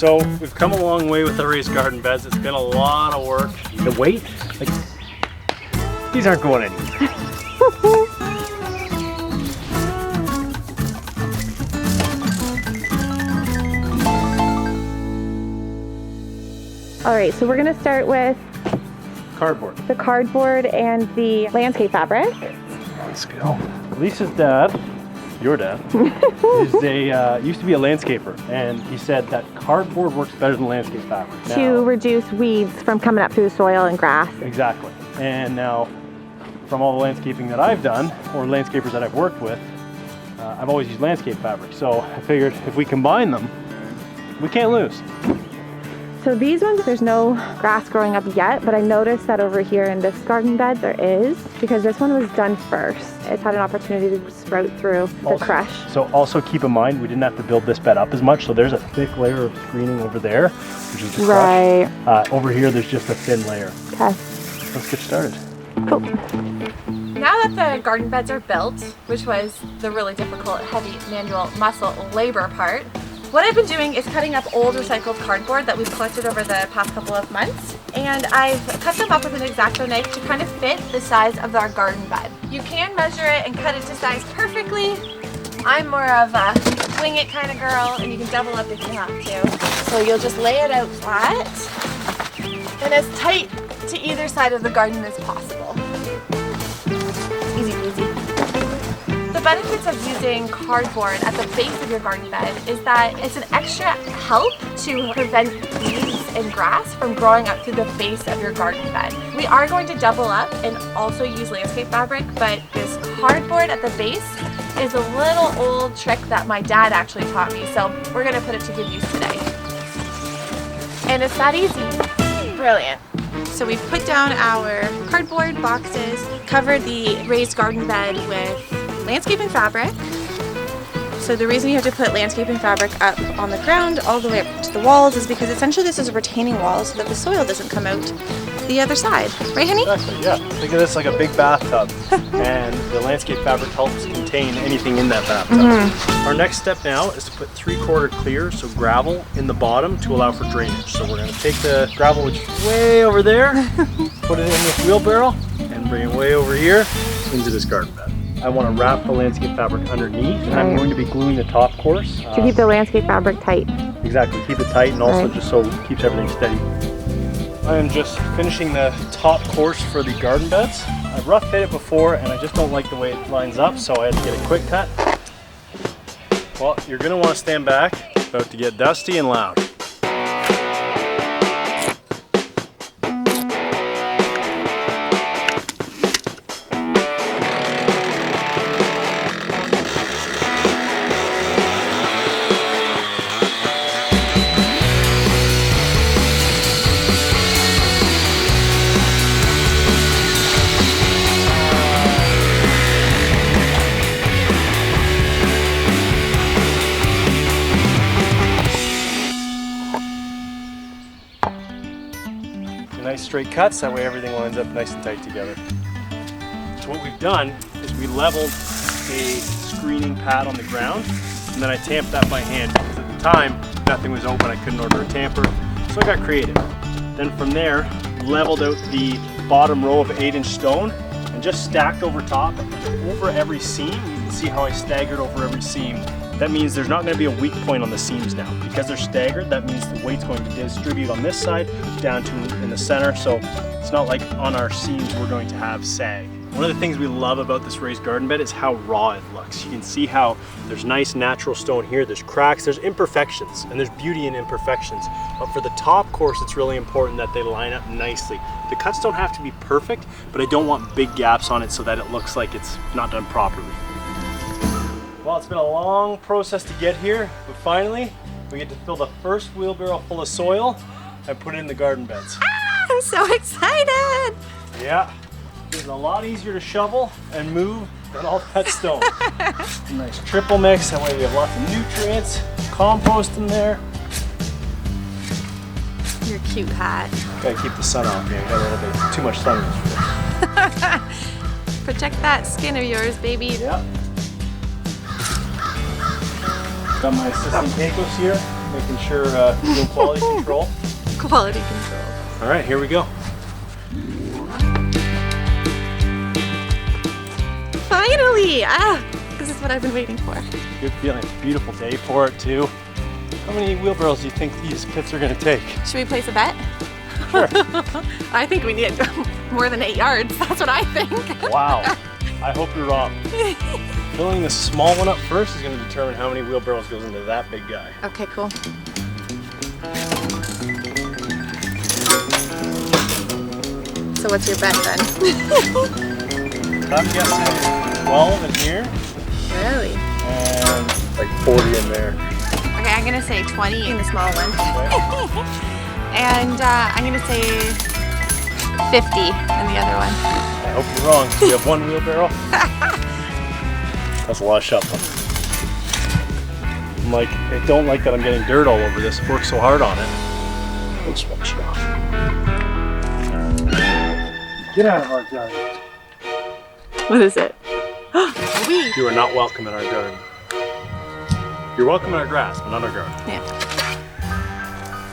So we've come a long way with the raised garden beds. It's been a lot of work. The weight, like, these aren't going anywhere. All right, so we're gonna start with Cardboard. the cardboard and the landscape fabric. Let's go. Lisa's dad, your dad, used to be a landscaper, and he said that cardboard works better than landscape fabric. To reduce weeds from coming up through the soil and grass. Exactly. And now, from all the landscaping that I've done, or landscapers that I've worked with, I've always used landscape fabric. So I figured if we combine them, we can't lose. So these ones, there's no grass growing up yet, but I noticed that over here in this garden bed there is, because this one was done first. It's had an opportunity to sprout through the crush. So also keep in mind, we didn't have to build this bed up as much, so there's a thick layer of screening over there, which is the crush. Right. Over here, there's just a thin layer. Okay. Let's get started. Cool. Now that the garden beds are built, which was the really difficult, heavy manual muscle labor part, what I've been doing is cutting up old recycled cardboard that we've collected over the past couple of months, and I've cut them up with an X-Acto knife to kind of fit the size of our garden bed. You can measure it and cut it to size perfectly. I'm more of a wing it kind of girl, and you can double up if you have to. So you'll just lay it out flat and as tight to either side of the garden as possible. Easy peasy. The benefits of using cardboard at the base of your garden bed is that it's an extra help to prevent weeds and grass from growing up through the base of your garden bed. We are going to double up and also use landscape fabric, but this cardboard at the base is a little old trick that my dad actually taught me, so we're going to put it to good use today. And it's that easy. Brilliant. So we've put down our cardboard boxes, covered the raised garden bed with landscaping fabric. So the reason you have to put landscaping fabric up on the ground all the way up to the walls is because essentially this is a retaining wall so that the soil doesn't come out the other side. Right, honey? Exactly, yeah. Think of this like a big bathtub, and the landscape fabric helps contain anything in that bathtub. Mm-hmm. Our next step now is to put 3/4 clear, so gravel, in the bottom to allow for drainage. So we're going to take the gravel, which is way over there, put it in this wheelbarrow, and bring it way over here into this garden bed. I want to wrap the landscape fabric underneath, and I'm going to be gluing the top course. To keep the landscape fabric tight. Exactly, keep it tight, and also just so it keeps everything steady. I am just finishing the top course for the garden beds. I've rough fit it before, and I just don't like the way it lines up, so I had to get a quick cut. Well, you're going to want to stand back. It's about to get dusty and loud. Nice straight cuts, that way everything lines up nice and tight together. So what we've done is we leveled a screening pad on the ground, and then I tamped that by hand because at the time nothing was open, I couldn't order a tamper, so I got creative. Then from there, leveled out the bottom row of 8-inch stone and just stacked over top, over every seam. You can see how I staggered over every seam. That means there's not going to be a weak point on the seams now. Because they're staggered, that means the weight's going to distribute on this side down to in the center, so it's not like on our seams we're going to have sag. One of the things we love about this raised garden bed is how raw it looks. You can see how there's nice natural stone here, there's cracks, there's imperfections, and there's beauty in imperfections. But for the top course, it's really important that they line up nicely. The cuts don't have to be perfect, but I don't want big gaps on it so that it looks like it's not done properly. Well, it's been a long process to get here, but finally we get to fill the first wheelbarrow full of soil and put it in the garden beds. Ah, I'm so excited! Yeah, it's a lot easier to shovel and move than all that stone. Nice triple mix, that way we have lots of nutrients, compost in there. Your cute hat. Gotta keep the sun off me, I got a little bit too much sun yesterday. Protect that skin of yours, baby. Yep. Got my assistant Keikos here. making sure doing quality control. Quality control. All right, here we go. Finally! This is what I've been waiting for. Good feeling. Beautiful day for it too. How many wheelbarrows do you think these pits are going to take? Should we place a bet? Sure. I think we need more than 8 yards. That's what I think. Wow. I hope you're wrong. Filling the small one up first is going to determine how many wheelbarrows goes into that big guy. Okay, cool. So what's your bet then? I'm guessing 12 in here Really? and like 40 in there. Okay, I'm gonna say 20 in the small one. Okay. And I'm gonna say 50 in the other one. I hope you're wrong. Do you have one wheelbarrow? That's a lot of shuffling. I'm like, I don't like that I'm getting dirt all over this. Worked so hard on it. Let's wash it off. Get out of our garden. What is it? You are not welcome in our garden. You're welcome in our grass, but not our garden. Yeah.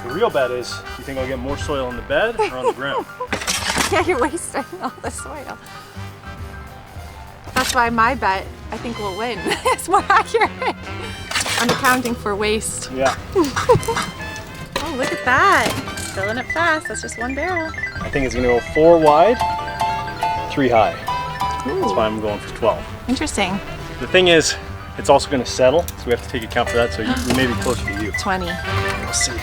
The real bet is, do you think I'll get more soil in the bed or on the ground? Yeah, you're wasting all the soil. That's why my bet, I think, will win. It's more accurate. I'm accounting for waste. Yeah. Oh, look at that. Filling it fast. That's just one barrel. I think it's gonna go 4 wide, 3 high. Ooh. That's why I'm going for 12. Interesting. The thing is, it's also gonna settle, so we have to take account for that, so we may be closer to you. 20. We'll see.